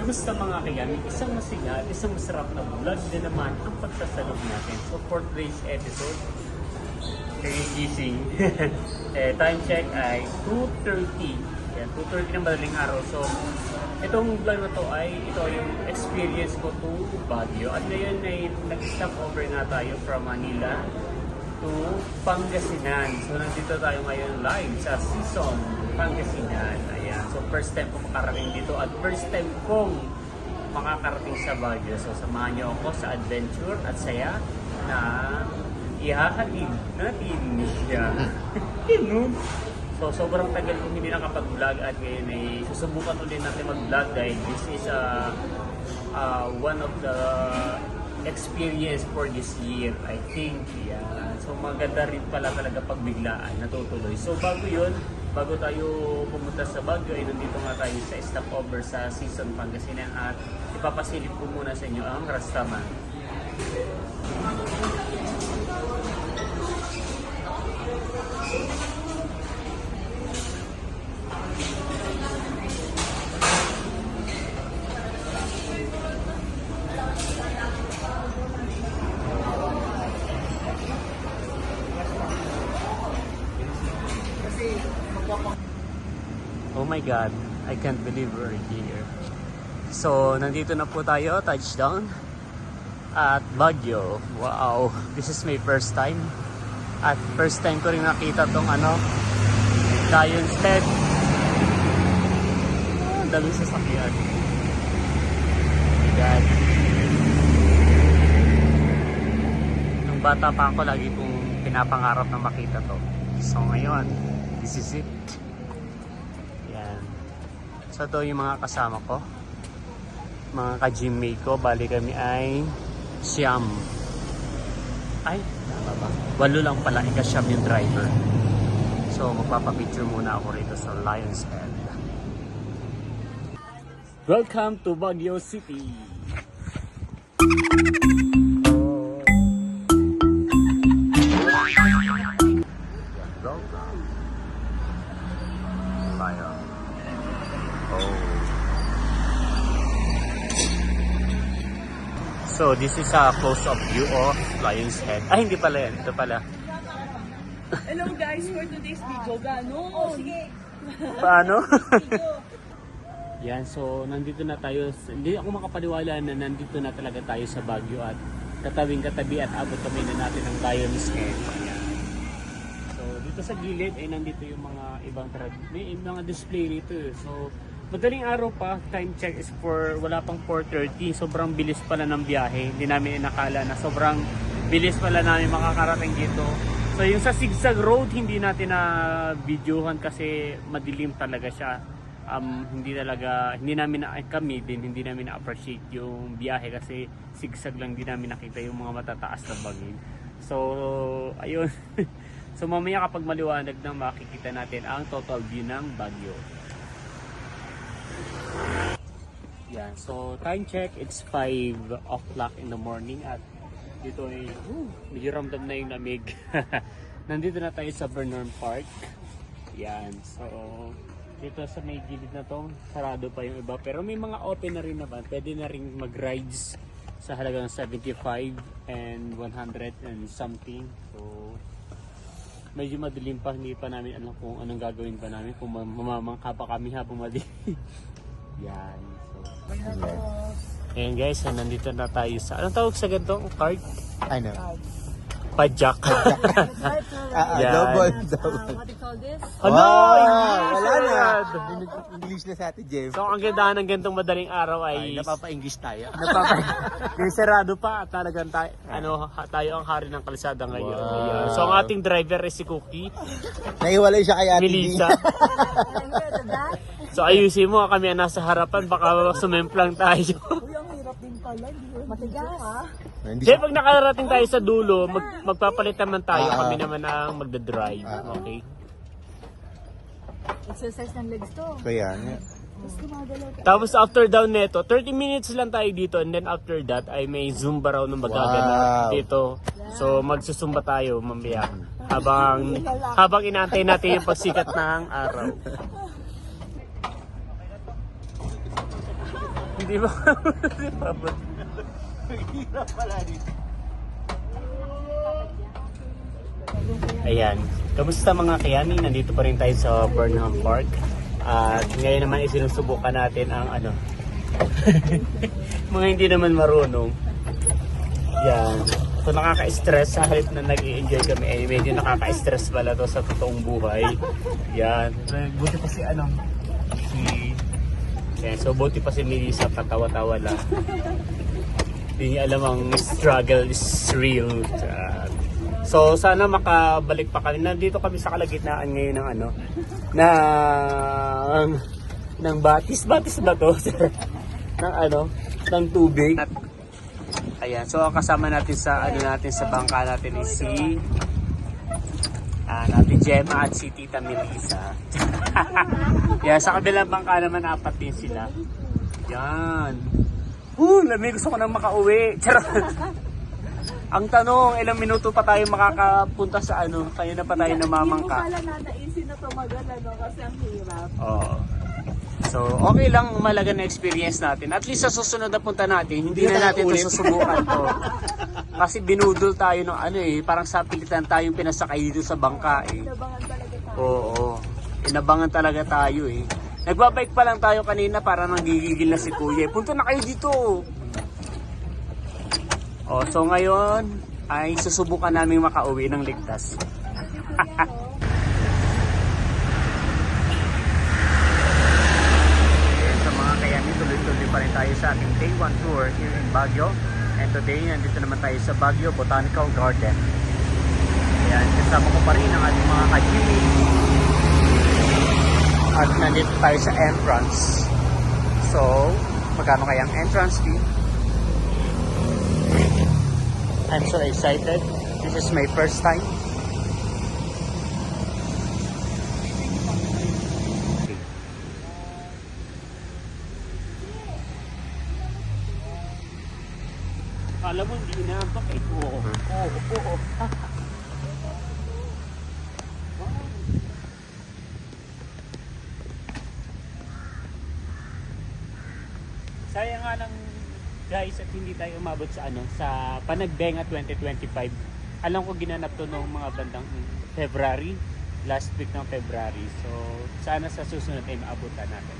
Kumusta mga kayami? Isang masigal, isang masarap na vlog din naman ang pagsasalog natin. So for today's episode, gising. Time check ay 2:30. Yan, 2:30 ng madaling araw. So itong vlog na to ay ito yung experience ko to Baguio. At ngayon ay nag-stop over nga tayo from Manila to Pangasinan. So nandito tayo ngayon live sa Season Pangasinan. Ayan. So first time ko makarating dito at first time kong makakarating sa Baguio. So samahan niyo ako sa adventure at saya na ihahatid natin siya. So sobrang tagal kong hindi nakapag-vlog at ngayon ay susubukan ulit natin mag-vlog dahil this is one of the experience for this year, I think. Yeah. So maganda rin pala talaga pagbiglaan, natutuloy. So bago tayo pumunta sa Baguio, ay nandito nga tayo sa stopover sa Season Pangasinan at ipapasilip ko muna sa inyo ang Rastaman. Oh my God, I can't believe we're here. So, nandito na po tayo, touchdown at Baguio. Wow, this is my first time. At first time ko rin nakita tong Lion's Head. Ang daming sasakyan. God. Nung bata pa ako, lagi kong pinapangarap na makita to. So ngayon, this is it. So ito yung mga kasama ko, mga ka-gymmate ko. Bali kami ay siyam. Ay, tama ba? 8 lang pala, ika-siyam yung driver. So magpapapicture muna ako rito sa Lion's Head. Welcome to Baguio City! Welcome! Lion. So this is a close-up view of Lion's Head. Ay, hindi pala yan. Ito pala. Hello guys, for today's video, gano'n? Oh, sige. Paano? Yan, so nandito na tayo. Hindi ako makapaniwala na nandito na talaga tayo sa Baguio at katabing-katabi at abot kami na natin ang Lion's Head. Yan. So dito sa gilid ay nandito yung mga ibang may mga display rito. So madaling araw pa, time check is wala pang 4:30. Sobrang bilis pala ng biyahe. Hindi namin inakala na sobrang bilis pala namin makakarating dito. So yung sa zigzag road, hindi natin na videohan kasi madilim talaga siya. Hindi namin hindi namin na-appreciate yung biyahe kasi zigzag lang, hindi namin nakita yung mga matataas na bangin. So ayun. So mamaya kapag maliwanag na makikita natin ang total view ng Baguio. Yan, so time check, it's 5 o'clock in the morning at dito ay medyo ramdam na yung lamig. Nandito na tayo sa Vernon Park. Yan, so dito sa may gilid na to, sarado pa yung iba pero may mga open na rin naman. Pwede na rin mag-rides sa halagang 75 and 100 and something. So medyo madilim pa, hindi pa namin alam kung anong gagawin pa namin, kung mamamangka pa kami habang madilim. Yan. So, ayan guys, so nandito na tayo sa, anong tawag sa ganitong card? Ano? Pajak. Double. What do you call this? Hello! Wala na. English na sa atin, Jeff. So ang ganda ng ganitong madaling araw ay Napapa-English tayo. yung sarado pa at talagang tayo ang hari ng kalsada ngayon. Wow. Ayan. So ang ating driver is si Cookie. Nahiwalay siya kay Ate Melissa. Ang So ayusin mo, kami ang nasa harapan, baka sumemplang tayo. hirap din pala. Matigas. Hindi Kasi pag nakarating tayo sa dulo, magpapalit naman tayo, kami naman ang magdadrive. Okay? Exercise ng legs to. Kaya nga. Tapos gumagalaw ka. Tapos after down neto, 30 minutes lang tayo dito and then after that ay may Zumba raw ng magaganap dito. So magsusumba tayo mamaya habang inaantay natin yung pagsikat ng araw. Hindi ba? Hirap pala dito. Ayan. Kamusta mga kayami? Nandito pa rin tayo sa Burnham Park. At ngayon naman isinusubukan natin ang ano. Mga hindi naman marunong. Yan. So nakaka-stress sa halip na nag-i-enjoy kami. Eh, medyo nakaka-stress pala to sa totoong buhay. Yan. Buti pa si ano. Yan. So buti pa si Melissa, katawa-tawa lang. Hindi niya alam ang struggle is real. So sana makabalik pa kami. Nandito kami sa kalagitnaan ngayon ng ano, ng batis ba to? ng ano, ng tubig. At, ayan, so ang kasama natin sa ano natin sa bangka natin is si natin Gemma at si Tita Melissa. Yan, sa kabilang bangka naman apat din sila. Yan. Lamig, gusto ko nang makauwi. Charot. Ang tanong, ilang minuto pa tayo makakapunta sa ano, kaya na pa tayo namamangka. Hindi mo pala nanaisin na tumagal, ano, kasi ang hirap. Oo. So, okay lang umalaga na experience natin. At least sa susunod na punta natin, hindi na natin ito susubukan to. Kasi binudol tayo ng ano eh, parang sapilitan tayong pinasakay dito sa bangka eh. Inabangan talaga tayo. Oo. Inabangan talaga tayo eh. Nagbabike pa lang tayo kanina para nanggigigil na si Kuya. Punta na kayo dito. Oh, so ngayon ay susubukan namin makauwi ng ligtas. So mga kayami, tuloy-tuloy pa rin tayo sa ating day 1 tour here in Baguio. And today, nandito naman tayo sa Baguio Botanical Garden. Ayan, kasama ko pa rin ang ating mga kajimi. At nandito tayo sa entrance. So, magkano kayang entrance fee? I'm so excited. This is my first time. Alam mo, hindi inaantok eh. Oo. Sayang nga lang guys at hindi tayo umabot sa ano sa Panagbenga 2025. Alam ko ginanap to noong mga bandang February, last week ng February. So sana sa susunod ay maabutan natin.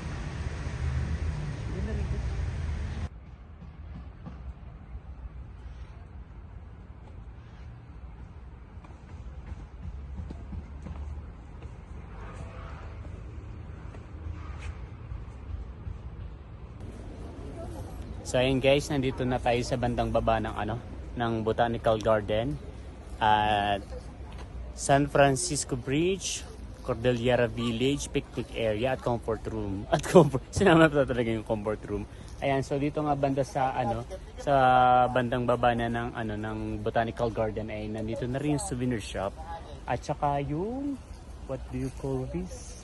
So ayun guys, nandito na tayo sa bandang baba ng ano, ng Botanical Garden at San Francisco Bridge, Cordillera Village, picnic area at comfort room. At comfort, sinama pa talaga yung comfort room. Ayan, so dito nga banda sa ano, sa bandang baba na ng ano ng Botanical Garden ay nandito na rin yung souvenir shop at saka yung what do you call this?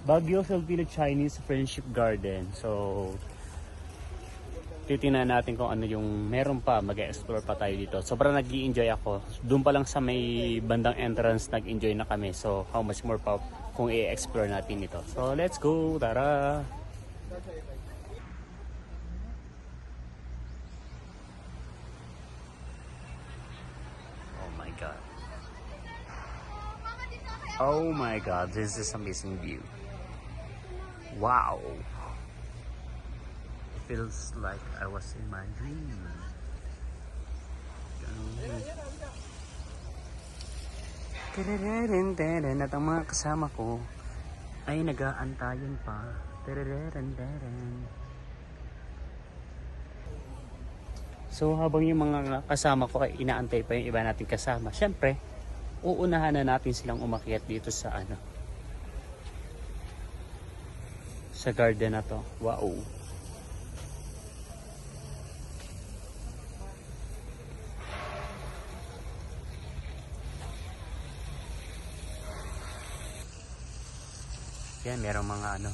Baguio Filipino Chinese Friendship Garden. So titingnan natin kung ano yung meron pa, mag-explore pa tayo dito. Sobrang nag-i-enjoy ako. Doon pa lang sa may bandang entrance nag-enjoy na kami. So how much more pa kung i-explore natin ito. So let's go, tara! Oh my God. Oh my God, this is amazing view. Wow! Feels like I was in my dream. At ang mga kasama ko ay nag-aantayan pa. So habang yung mga kasama ko ay inaantay pa yung iba nating kasama, syempre uunahan na natin silang umakyat dito sa ano, sa garden na to. Wow! Yan, merong mga ano,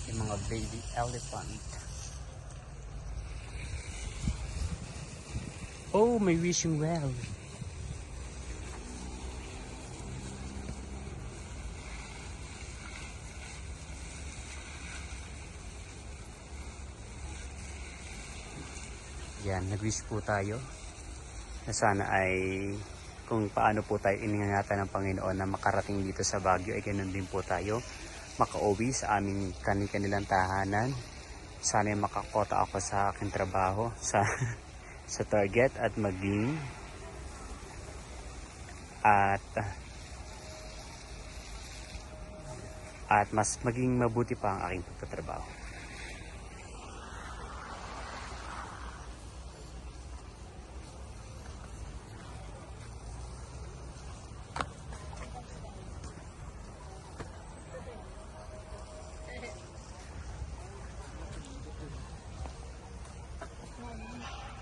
yung mga baby elephant. Oh, may wishing well. Yan, nag-wish po tayo na sana ay kung paano po tayo iningatan ng Panginoon na makarating dito sa Baguio, ay ganun din po tayo makauwi sa aming kanilang tahanan. Sana ay makakota ako sa aking trabaho sa sa Target at maging at mas maging mabuti pa ang aking pagtatrabaho.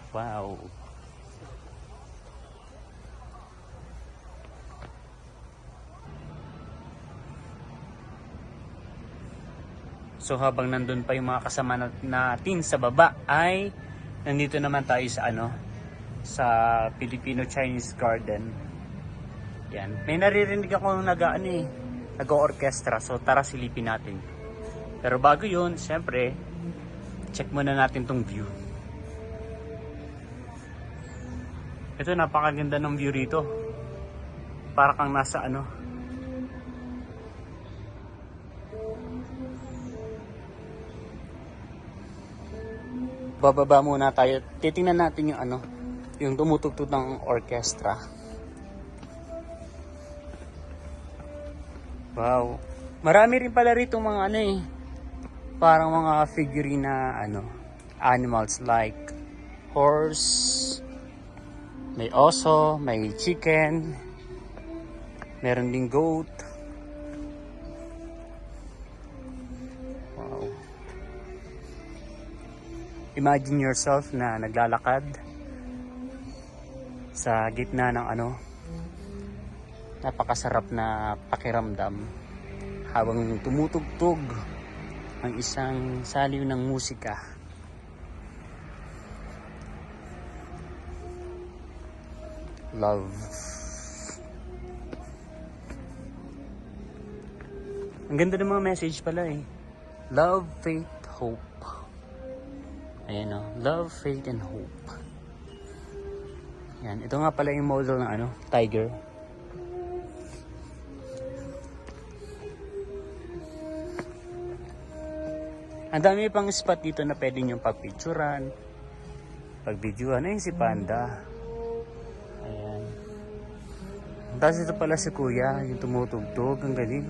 Wow. So habang nandun pa yung mga kasama natin sa baba, ay nandito naman tayo sa sa Filipino-Chinese Garden. Yan. May naririnig ako nag-orchestra. So tara silipin natin. Pero bago yun, siyempre, check muna natin tong view. Ito, napakaganda ng view rito. Para kang nasa bababa muna tayo. Titingnan natin yung yung tumutugtog ng orchestra. Wow. Marami rin pala rito mga parang mga figurine na animals like horse, may oso, may chicken, meron ding goat. Wow. Imagine yourself na naglalakad sa gitna ng napakasarap na pakiramdam habang tumutugtog ang isang saliw ng musika. Love. Ang ganda ng mga message pala Love, faith, hope. Ayan love, faith, and hope. Yan, ito nga pala yung model ng tiger. Ang dami pang spot dito na pwede nyo pagpicturan, pagvideoan. Ayun si Panda. Ayan. Tapos ito pala si Kuya, yung tumutugtog. Ang galing.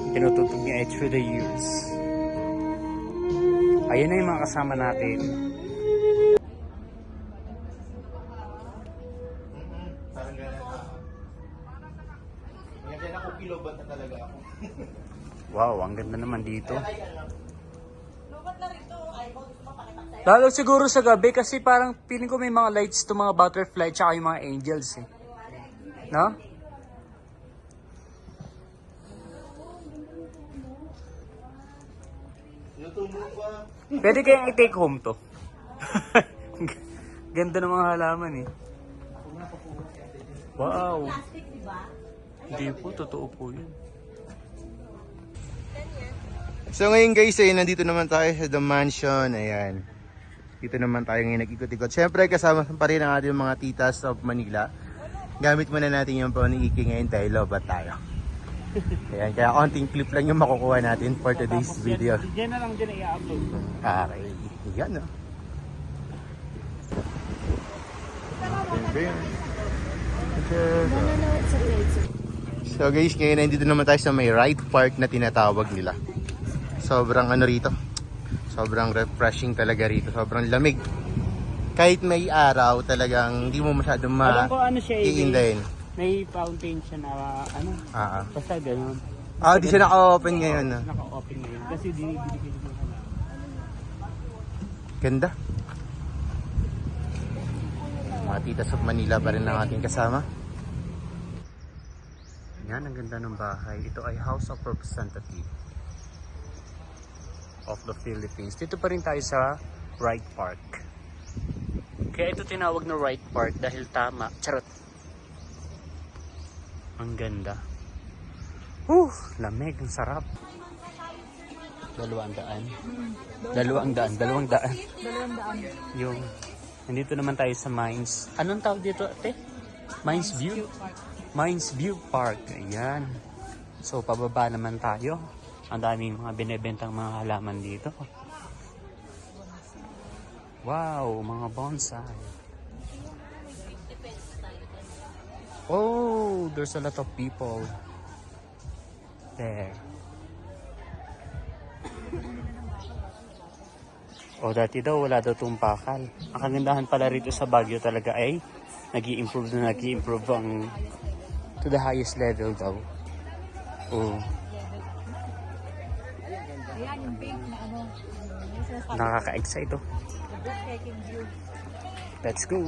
Tinutugtog niya through the years. Ayun na yung mga kasama natin. Wow, ang ganda naman dito. Lalo siguro sa gabi kasi parang feeling ko may mga lights to, mga butterfly tsaka yung mga angels No? Pwede kayang i-take home to. Ganda ng mga halaman Wow. Hindi po, totoo po yun. So ngayon guys, nandito naman tayo sa The Mansion. Ayan. Dito naman tayo ngayon nag-ikot-ikot. Siyempre kasama pa rin ang ating mga titas of Manila. Gamit muna natin yung paniki ngayon dahil lobat tayo. Ayan, kaya konting clip lang yung makukuha natin for today's video. Diyan na lang din i-upload. Okay. Yan So guys, ngayon nandito naman tayo sa may ride park na tinatawag nila. Sobrang rito. Sobrang refreshing talaga rito. Sobrang lamig. Kahit may araw, talagang hindi mo masyadong iindahin. May fountain siya na basta gano'n. Di siya naka-open ngayon. Naka-open ngayon. Kasi dinibili ko Ganda. Mga titas of Manila pa rin ang ating kasama. Yan, ang ganda ng bahay. Ito ay House of Representative of the Philippines. Dito pa rin tayo sa Wright Park. Kaya ito tinawag na Wright Park dahil tama. Charot. Ang ganda. Lamig. Ang sarap. 200. 200. Yung, nandito naman tayo sa Mines. Anong tawag dito, ate? Mines View? Mines View Park. Ayan. So, pababa naman tayo. Ang daming mga binebentang mga halaman dito. Wow, mga bonsai. Oh, there's a lot of people there. Oh, dati daw wala daw tumpakal. Ang kagandahan pala rito sa Baguio talaga ay nag-i-improve ang to the highest level daw. Oh. Ayan yung pink na ano. Nakaka-excite oh. Breathtaking view. Let's go.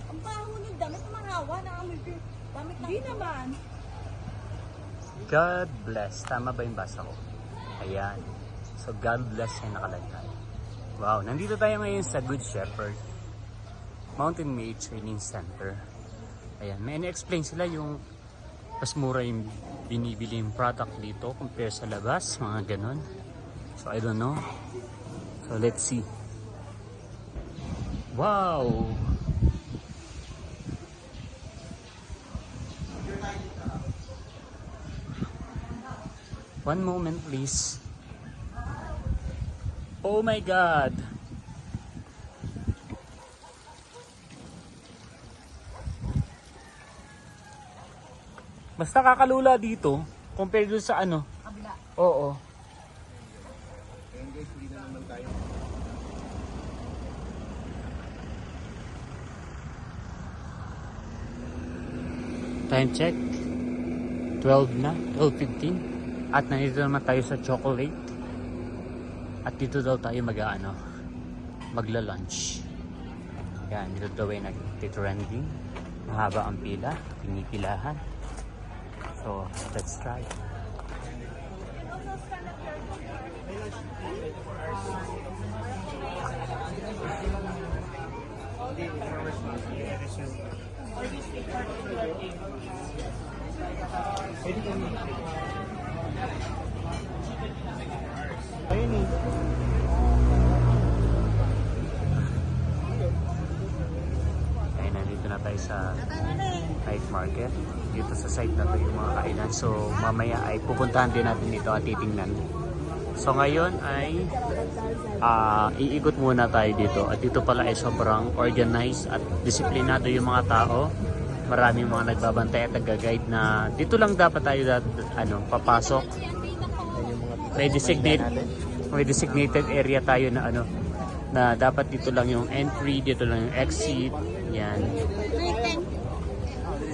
Ang baho ng damit, marawa na amoy ko. Damit na. Di naman. God bless. Tama ba yung basa ko? Ayan. So God bless yung nakalagay. Wow, nandito tayo ngayon sa Good Shepherd Mountain Maid Training Center. Ayan, may na-explain sila yung mas mura yung binibili yung product dito compare sa labas, mga ganon. So I don't know. So let's see. Wow! One moment please. Oh my God! Mas nakakalula dito compared doon sa ano. Kabila. Oo. Time check. 12 na. 12:15. At nandito naman tayo sa chocolate. At dito daw tayo magla-lunch. Yan, dito daw ay nag-trending. Mahaba ang pila. Pinipilahan. So, let's try. Ayun eh. Ayun, nandito na tayo sa night market. Dito sa site na to yung mga kainan. So mamaya ay pupuntahan din natin dito at titingnan. So ngayon ay iikot muna tayo dito. At dito pala ay sobrang organized at disiplinado yung mga tao. Maraming mga nagbabantay at nag-guide na dito lang dapat tayo papasok. May designated area tayo na na dapat dito lang yung entry, dito lang yung exit. Yan.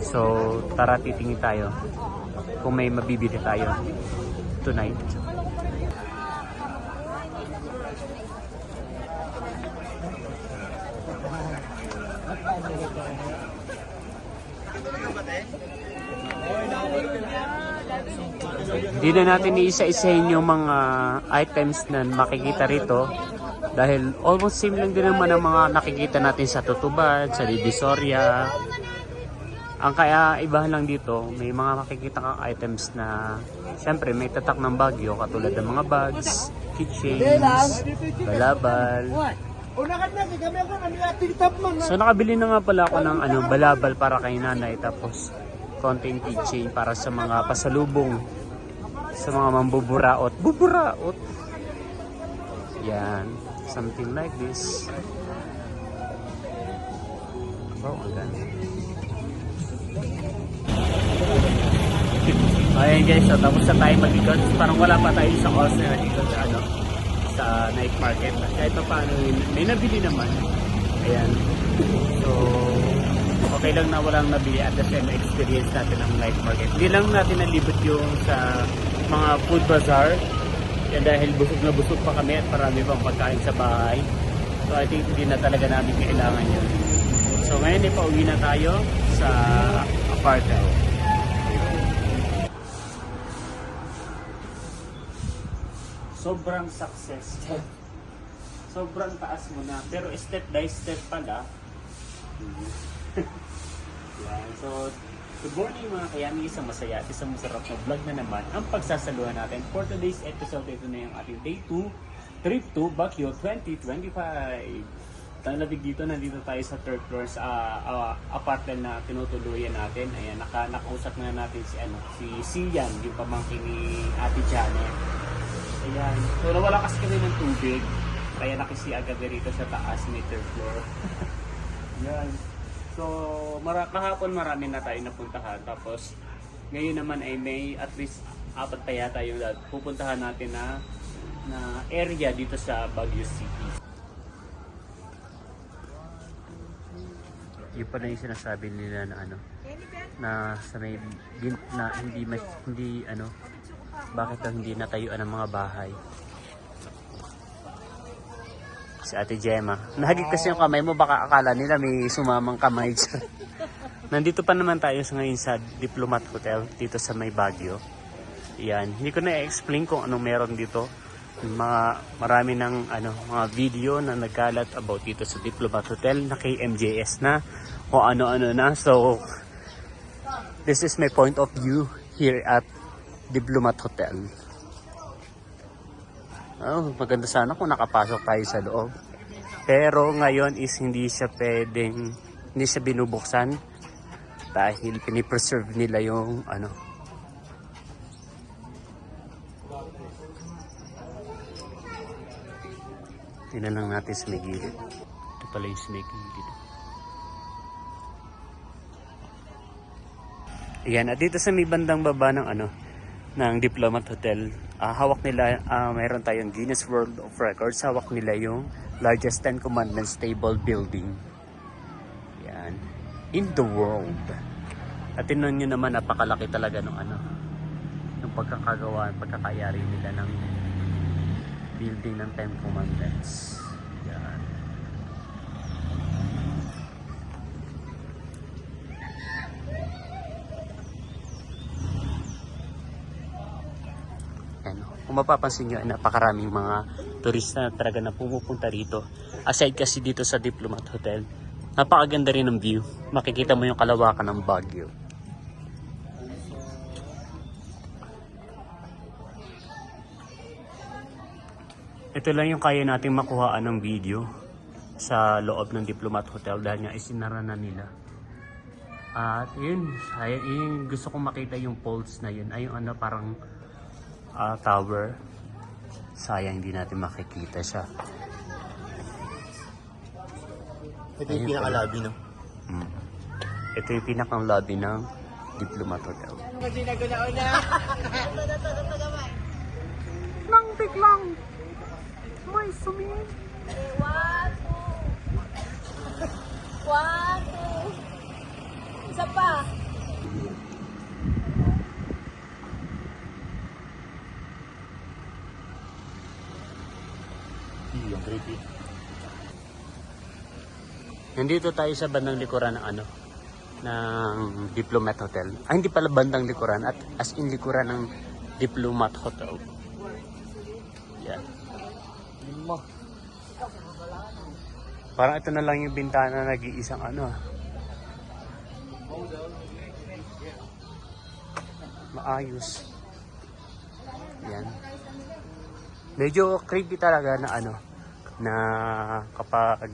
So, tara titingin tayo kung may mabibili tayo tonight. Hindi na natin iisa-isahin yung mga items na makikita rito dahil almost same lang din naman ang mga nakikita natin sa Tutubad, sa Divisoria. Ang kaya ibahan lang dito, may mga makikita kang items na siyempre may tatak ng Baguio katulad ng mga bags, keychains, balabal. So nakabili na nga pala ako ng balabal para kay nanay, tapos konting keychain para sa mga pasalubong sa mga mambuburaot. Buburaot! Yan. Something like this. Wow, ang ganda. Ayan guys, so tapos na tayo mag-ikot. Parang wala pa tayo isang oras na nag-ikot sa night market. At kahit pa paano, may nabili naman. Ayan. So, okay lang na walang nabili at the same experience natin ang night market. Hindi lang natin nalibot yung sa mga food bazaar. Yan dahil busog na busog pa kami at marami pang pagkain sa bahay. So I think hindi na talaga namin kailangan yun. So ngayon ipauwi na tayo sa apartment. Sobrang success. Sobrang taas mo na. Pero step by step pala. Yan. So, good morning mga kayami. Isang masaya at isang masarap na vlog na naman ang pagsasaluhan natin. For today's episode, ito na yung ating day 2, trip to Baguio 2025. Ang labig dito, nandito tayo sa third floor sa apartment na tinutuluyan natin. Ayan, nakausap na natin si Sian, yung pamangkin ni Ate Janet. Ayan, so nawala kasi kami ng tubig. Kaya nakisi agad rito sa taas, may third floor. Yan. So, kahapon marami na tayo napuntahan. Tapos, ngayon naman ay may at least 4 pa yata yung pupuntahan natin na area dito sa Baguio City. Yun pa na yung sinasabi nila na na sa may na hindi bakit daw hindi natayuan ng mga bahay. Si Ate Gemma. Nahagit kasi yung kamay mo, baka akala nila may sumamang kamay dyan. Nandito pa naman tayo ngayon sa Diplomat Hotel dito sa may Baguio. Yan. Hindi ko na-explain kung anong meron dito. Marami ng mga video na nagkalat about dito sa Diplomat Hotel na kay MJS na o ano-ano na. So, this is my point of view here at Diplomat Hotel. Oh, maganda sana kung nakapasok tayo sa loob. Pero ngayon is hindi siya binubuksan dahil pinipreserve nila yung Tingnan lang natin sa may gilid. Ito pala yung sa may gilid. Ayan, at dito sa may bandang baba ng Diplomat Hotel, hawak nila, mayroon tayong Guinness World of Records. Hawak nila yung largest 10 Commandments table building. Yan. In the world. At tinan nyo naman, napakalaki talaga ng ng pagkakayari nila ng building ng 10 Commandments. Yan. Kung mapapansin nyo, napakaraming mga turista na talaga na pumupunta rito. Aside kasi dito sa Diplomat Hotel, napakaganda rin ng view. Makikita mo yung kalawakan ng Baguio. Ito lang yung kaya nating makuhaan ng video sa loob ng Diplomat Hotel dahil nga isinara na nila. At yun, gusto kong makita yung poles na yun. Ay yung parang tower. Sayang hindi natin makikita siya. Ito yung pinaka-lobby, no? Ito yung pinaka-lobby ng Diplomat Hotel. Nang biglang may sumingin. Wato. Isa pa. Yung creepy. Nandito tayo sa bandang likuran ng Diplomat Hotel. Hindi pala bandang likuran, at as in likuran ng Diplomat Hotel. Yan. Parang ito na lang yung bintana na nag-iisang maayos. Yan. Medyo creepy talaga na kapag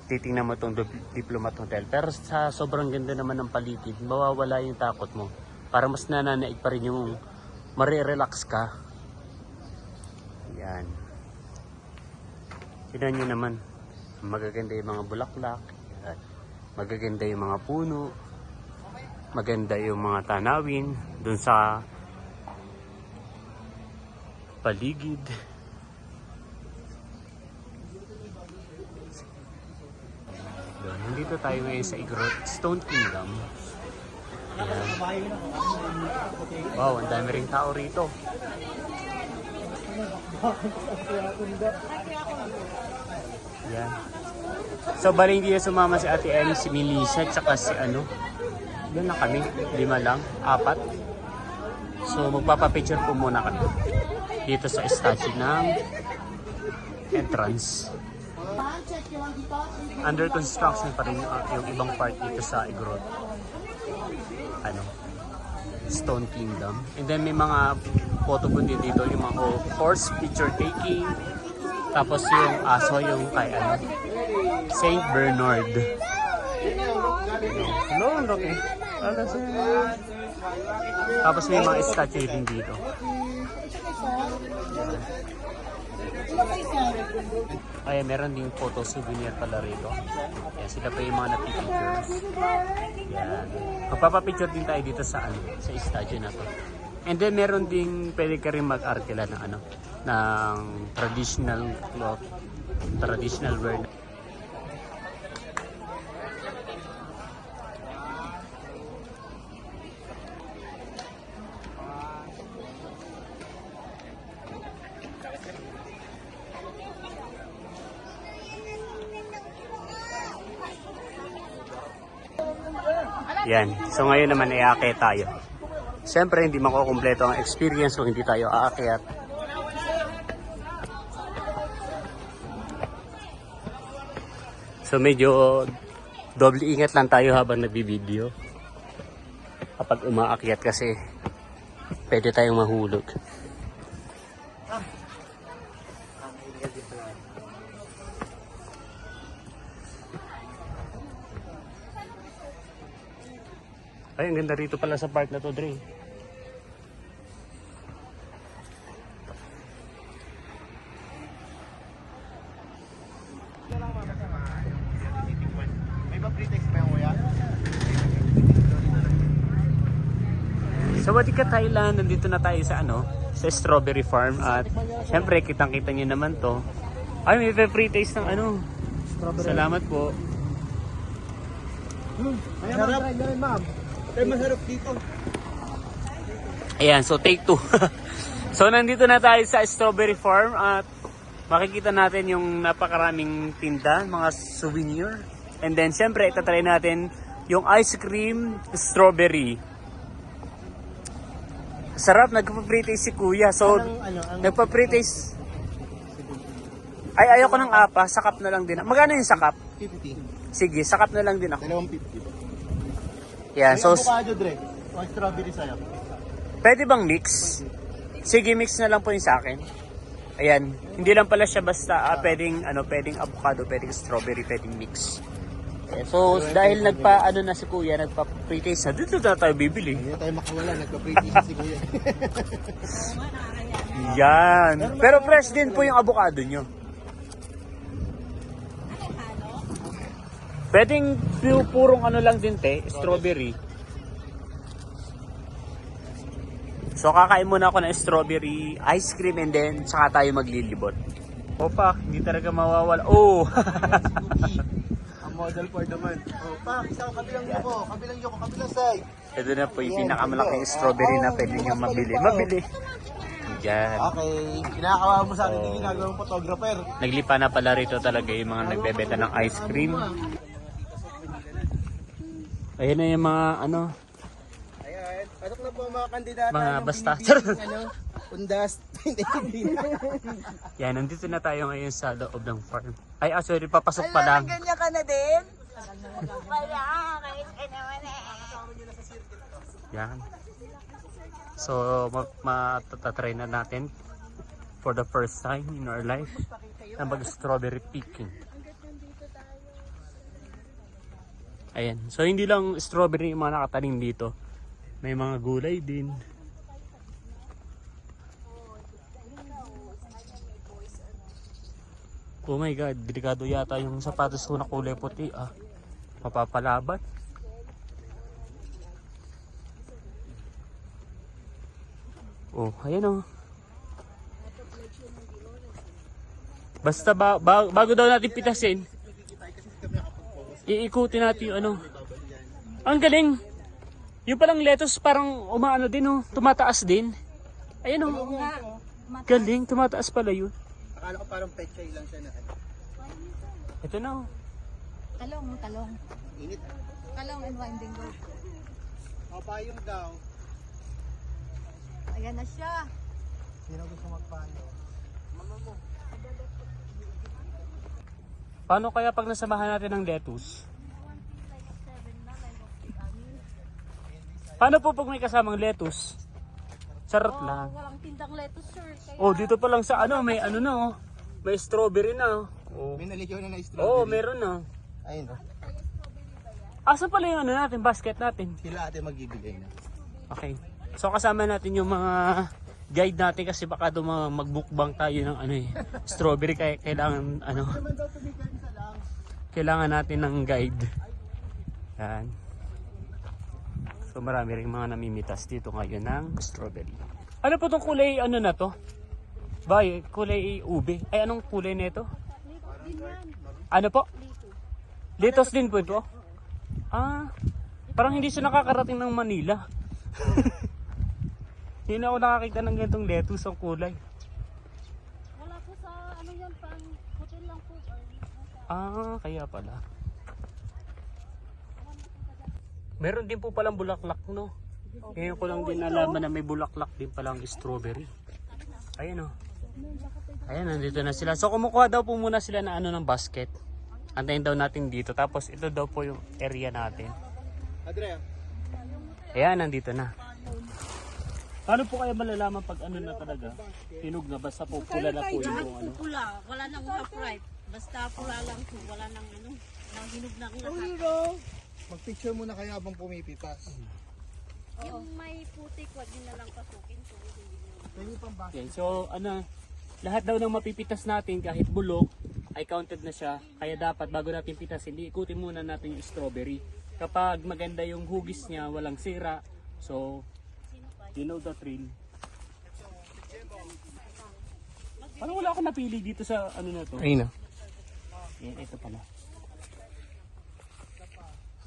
titingnan mo itong Diplomat Hotel. Pero sa sobrang ganda naman ng paligid, mawawala yung takot mo. Para mas nananaig pa rin yung marirelax ka. Yan. Tignan nyo naman. Magaganda yung mga bulaklak. Yan. Magaganda yung mga puno. Maganda yung mga tanawin dun sa paligid. nandito tayo ngayon sa Igrot, Stone Kingdom. Ayan. Wow, ang dami ring tao rito. Ayan. So, bali hindi na sumama si Ate Ellie, si Melissa, tsaka si ano. Doon na kami, 5 lang, 4. So, magpapapicture po muna kami dito sa statue ng entrance. Under construction pa rin yung ibang part dito sa Igrot. Ano, Stone Kingdom. And then may mga photo booth dito, yung mga horse picture taking. Tapos yung aso, yung kay ano, Saint Bernard. Hello, laki. Tapos may mga statue din dito. Ay, meron ding photo souvenir pala rito. Yan, sila pa yung mga napipictures. Yan. Magpapapicture din tayo dito sa ano, sa statue na to. And then meron ding pwede ka rin mag-arkila ng ano, ng traditional cloth, traditional wear. Yan. So ngayon naman ay aakyat tayo. Siyempre hindi makukumpleto ang experience kung hindi tayo aakyat. So medyo doble ingat lang tayo habang nagbibideo. Kapag umaakyat kasi pwede tayong mahulog. Ay, ang ganda rito pala sa park na to, Dre. May ba pre-text pa yung kuya? So, Watika, Thailand. Nandito na tayo sa ano, sa strawberry farm. At syempre, kitang-kita nyo naman to. Ay, may free taste ng ano. Salamat po. Masarap. Ma'am. Masarap dito. Ayan, so take 2. So nandito na tayo sa strawberry farm at makikita natin yung napakaraming tinda, mga souvenir. And then syempre, itatry natin yung ice cream strawberry. Sarap, nagpa-pre-taste si Kuya. So, nagpa-pre-taste. Ay, ayoko ng apa, sakap na lang din. Magkano yung sakap? 50. Sige, sakap na lang din ako. 250. Yan, so avocado, Dre. O strawberry sa'yo. pwede bang mix? Sige, mix na lang po yung sa akin. Ayan, hindi lang pala siya basta pwedeng avocado, pwedeng strawberry, pwedeng mix. Okay, so dahil na si Kuya, nagpa-pre-taste na, dito na tayo bibili. Hindi tayo makawala, nagpa-pre-taste si kuya. Yan. Pero fresh din po yung avocado nyo. Pwedeng purong ano lang din strawberry. So kakain muna ako ng strawberry ice cream and then saka tayo maglilibot. Opa, hindi talaga mawawala. Oh! Ang model for naman. Pa, isa kabilang yoko, kabilang side. Ito na po yung pinakamalaking strawberry na pwede nyo mabili. Mabili. Yan. Okay, kinakawa mo sa akin yung ginagawa mong photographer. Naglipa na pala rito talaga yung mga nagbebenta ng ice cream. Ayan na yung mga ano. Ayan, patok na po ang mga kandidata. Mga ng basta. binibining, Undas. Yan, nandito na tayo ngayon sa loob ng farm. Ay, sorry, papasok pa lang. Ganyan ka na din? Kaya, kahit ka naman eh. Yan. So, matatry na natin for the first time in our life na mag-strawberry picking. Ayan. So, hindi lang strawberry yung mga nakatanim dito. May mga gulay din. Oh my God, delikado yata yung sapatos ko na kulay puti. Mapapalaban. Oh, ayan oh. Basta bago daw natin pitasin. Iikutin natin yung ano. Ang galing. Yung palang lettuce parang umaano din oh. Tumataas din. Ayun oh. Galing. Tumataas pala yun. Akala ko parang pechay lang siya na. Ito na oh. Talong. Init. Talong and winding road. O, payong daw. Ayan na siya. Sino gusto magpayo? Mama mo. Paano kaya pag nasamahan natin ng lettuce? Paano po pag may kasamang lettuce? Sarap lang. Walang tindang lettuce, sir. Kaya Oh, dito pa lang sa ano, may ano na oh. May strawberry na oh. May naligaw na strawberry. Oh, meron na. Ayun o. Asa pala yung ano natin, basket natin? Sila ate magbibigay na. Okay. So kasama natin yung mga guide natin kasi baka magbukbang tayo ng ano eh. Strawberry kaya kailangan ano. Kailangan natin ng guide. Yan. So marami ring mga namimitas dito ngayon ng strawberry. Ano po tong kulay ano na to? Bay, kulay ube. Ay anong kulay nito? Ano po? Litos din po ito? Ah, parang hindi siya nakakarating ng Manila. Hindi na ako nakakita ng ganitong lettuce ang kulay. wala po sa ano yan, pang hotel lang po. Ah, kaya pala. Meron din po palang bulaklak, no? Ngayon ko lang din nalaman na may bulaklak din palang strawberry. Ayan o. Ayan, nandito na sila. So kumukuha daw po muna sila na ano ng basket. Antayin daw natin dito. Tapos ito daw po yung area natin. Adrea. Ayan, nandito na. Paano po kaya malalaman pag ano na talaga? Hinog na, basta po pula na po yung ano. Pula, wala nang half-ripe. Basta pula lang po, wala nang ano. Nang hinog na ang lahat. Mag-picture muna kayo habang pumipitas. Yung may putik, wag nyo na lang pasukin. So, Pwede pang basket. Okay, so ano, lahat daw ng mapipitas natin kahit bulok ay counted na siya. Kaya dapat bago natin pitasin, ikutin muna natin yung strawberry. Kapag maganda yung hugis niya, walang sira. So, you know the drill. Parang wala akong napili dito sa ano na to. Ayun na. Yan, ito pala.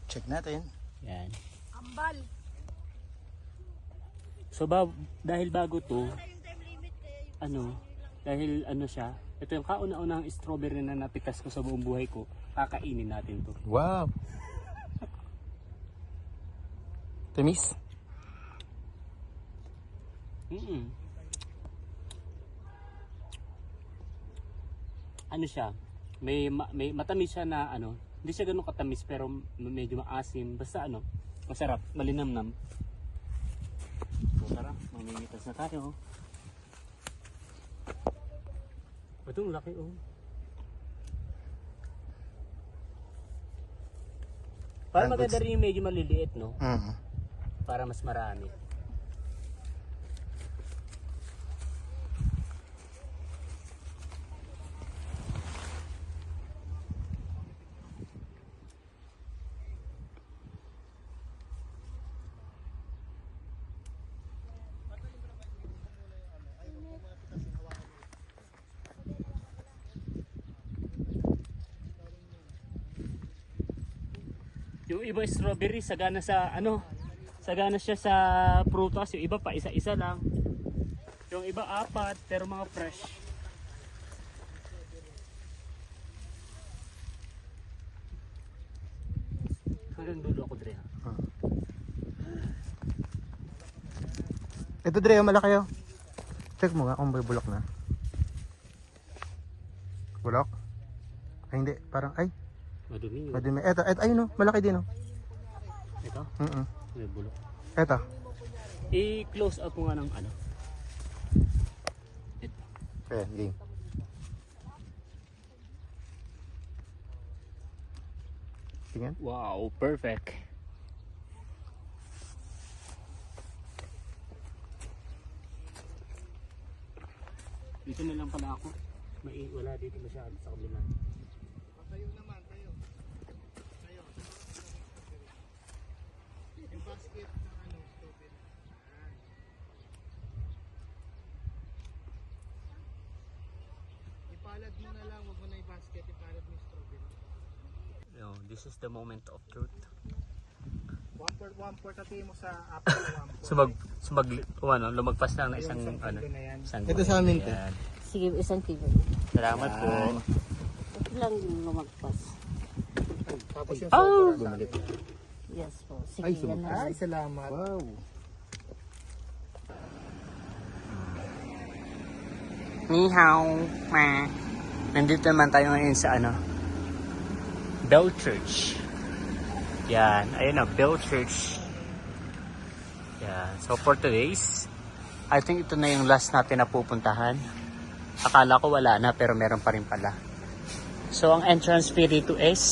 Check natin. Yan. ambal. So dahil bago to, ano, dahil ano siya, ito yung kauna-unang strawberry na napitas ko sa buong buhay ko, kakainin natin to. Wow. Tamis? Ano siya, may matamis siya na ano, hindi siya ganun katamis pero medyo maasim, basta ano, masarap, malinamnam. So tara, mamimitas na tayo. Itong laki oh. Para maganda rin yung medyo maliliit, no? Para mas marami. Yung iba strawberry sagana sa ano, sagana siya sa prutas, yung iba pa isa-isa lang. Yung iba apat pero mga fresh. Hanggang dulo ako dire. Ito Dre, malaki oh. Check mo nga kung may bulok na. Bulok? Ay hindi, parang ay. Madumi yun. Madumi. Eto, ayun oh, malaki din oh. Ito? May bulok. Eto. I-close up mo nga ng ano. Ito. Ayan, game. Tingnan. Wow, perfect. Dito na lang pala ako. Wala dito masyado sa kabila. Tayo naman, tayo. Tayo. Yung basket ng ano, stupid. Ipalad mo na lang, wag mo na yung basket, ipalad mo yung strawberry. this is the moment of truth. 1/4 kasi mo sa apple 1/4. Lumagpas lang na isang isang Ito sa amin, te. Ayan. Sige, isang kilo. Salamat po. Ito lang yung lumagpas. Tapos yung Oh! sobra sa akin. Yes po. Sige, Ay, yan na. Ay, salamat. Wow. Ni hao, ma. Nandito naman tayo ngayon sa Bell Church. Yan, ayun na, Bell Church. Yan, so for today's, I think ito na yung last natin na pupuntahan. Akala ko wala na, pero meron pa rin pala. So ang entrance fee dito is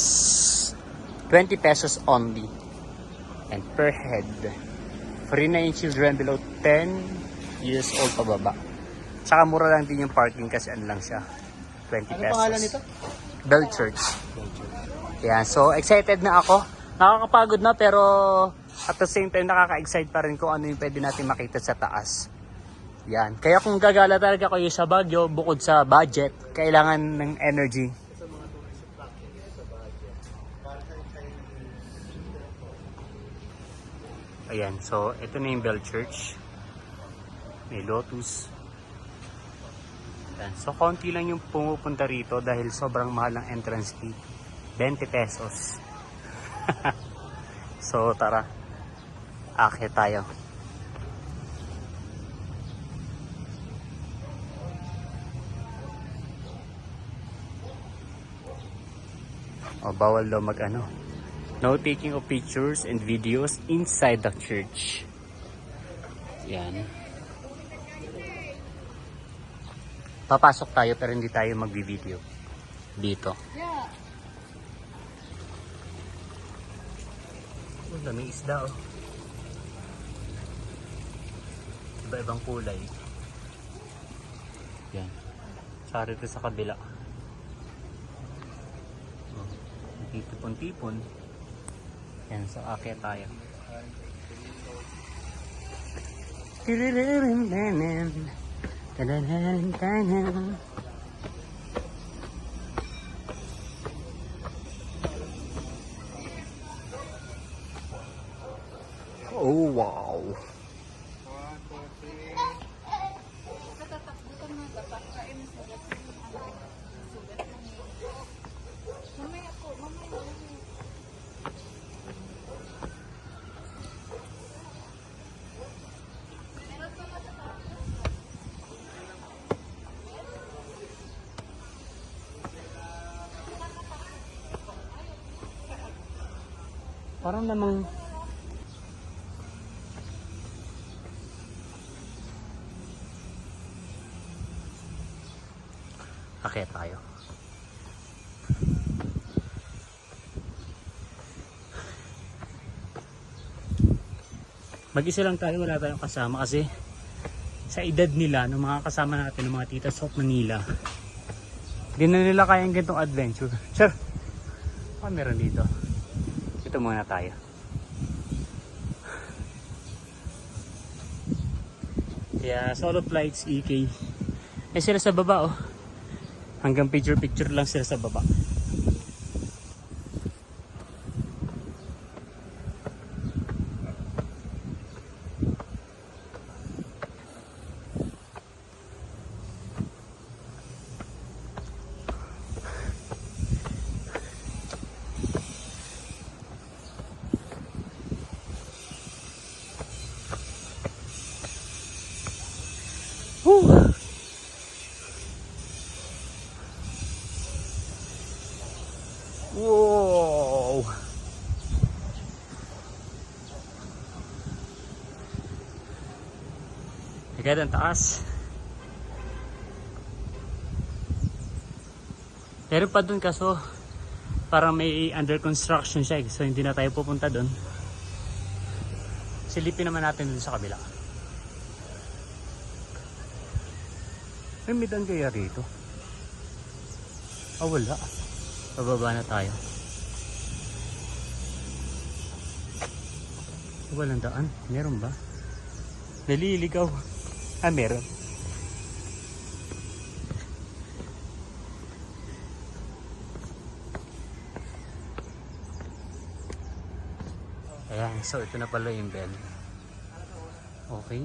20 pesos only. And per head. Free na yung children below 10 years old pababa. Tsaka mura lang din yung parking kasi ano lang siya, 20 pesos. Ano pangalan nito? Bell Church. Yan, so excited na ako. Nakakapagod na pero at the same time nakaka-excite pa rin kung ano yung pwede natin makita sa taas. Yan. Kaya kung gagala talaga kayo sa Baguio, bukod sa budget, kailangan ng energy. Ayan, so ito na yung Bell Church. May lotus. Ayan, so konti lang yung pumupunta rito dahil sobrang mahal ng entrance fee. 20 pesos. So tara, akyat tayo. O, bawal daw no taking of pictures and videos inside the church. Yan. Papasok tayo pero hindi tayo magbi-video dito. Oh, daming isda oh. Iba-ibang kulay. Yan. Sari ito sa kabila. Oh, tipon-tipon. Yan, so akyat tayo. Oh, wow. Parang namang akyat tayo. Mag-isa lang tayo, wala tayong kasama kasi sa edad nila, ng mga kasama natin, ng mga titas of Manila, hindi na nila kayang ganitong adventure. Sure, meron dito. Ito muna tayo. Kaya solo flights EK. Eh sila sa baba oh. Hanggang picture lang sila sa baba. Wow! Agad ang taas. Pero pa dun kaso parang may under construction siya so hindi na tayo pupunta dun. Silipin naman natin dun sa kabila. May midan kaya rito? Wala. Pababa na tayo. Walang daan. Meron ba? Naliligaw. Meron. Ayan, so ito na pala yung bell. Okay.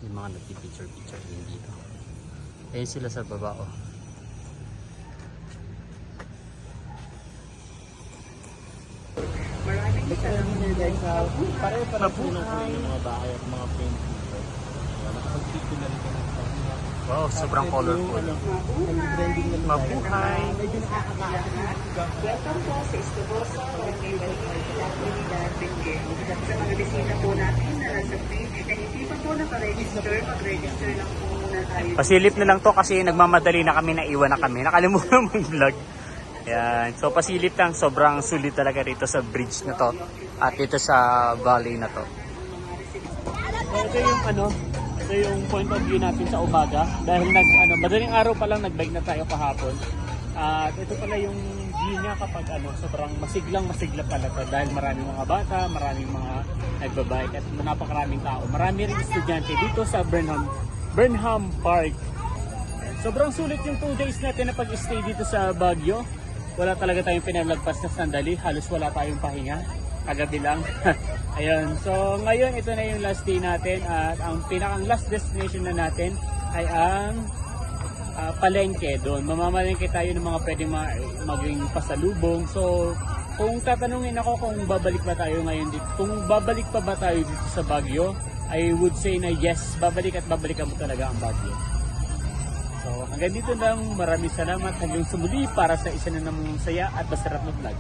Yung mga nagpipicture din dito. Ayan sila sa baba, oh. Maraming salamat guys. Pareho pa rin po yung mga bahay at mga paint dito. Nakapag-picture na rin kami. Wow, sobrang colorful. Nag-branding na Mabuhay! medyo Welcome po sa Istoboso, Barangay Balita, Comunidad, Benguet. Sa mga bisita po natin na nasa page, na hindi pa po nakaregister, mag-register lang po muna tayo. Pasilip na lang to kasi nagmamadali na kami, naiwan na kami. Nakalimutan mong vlog. Ayan. So pasilip lang, sobrang sulit talaga dito sa bridge na to. At dito sa valley na to. Ito yung ito yung point of view natin sa umaga. Dahil madaling araw pa lang nag-bike na tayo kahapon. At ito pala yung view niya kapag sobrang masigla pala to. Dahil maraming mga bata, maraming mga nagbabike at napakaraming tao. Marami rin estudyante dito sa Burnham Park. Sobrang sulit yung 2 days natin na pag-stay dito sa Baguio. Wala talaga tayong pinalagpas na sandali. Halos wala tayong pahinga. Kagabi lang. Ayun. So ngayon ito na yung last day natin. At ang pinakang last destination na natin ay ang palengke doon. Mamamalengke tayo ng mga pwedeng maging pasalubong. So kung tatanungin ako kung babalik ba tayo ngayon dito, kung babalik pa ba tayo dito sa Baguio, I would say na yes, babalik at babalikan mo talaga ang Baguio. So hanggang dito lang, maraming salamat hanggang sa muli para sa isa na namang saya at masarap na vlog.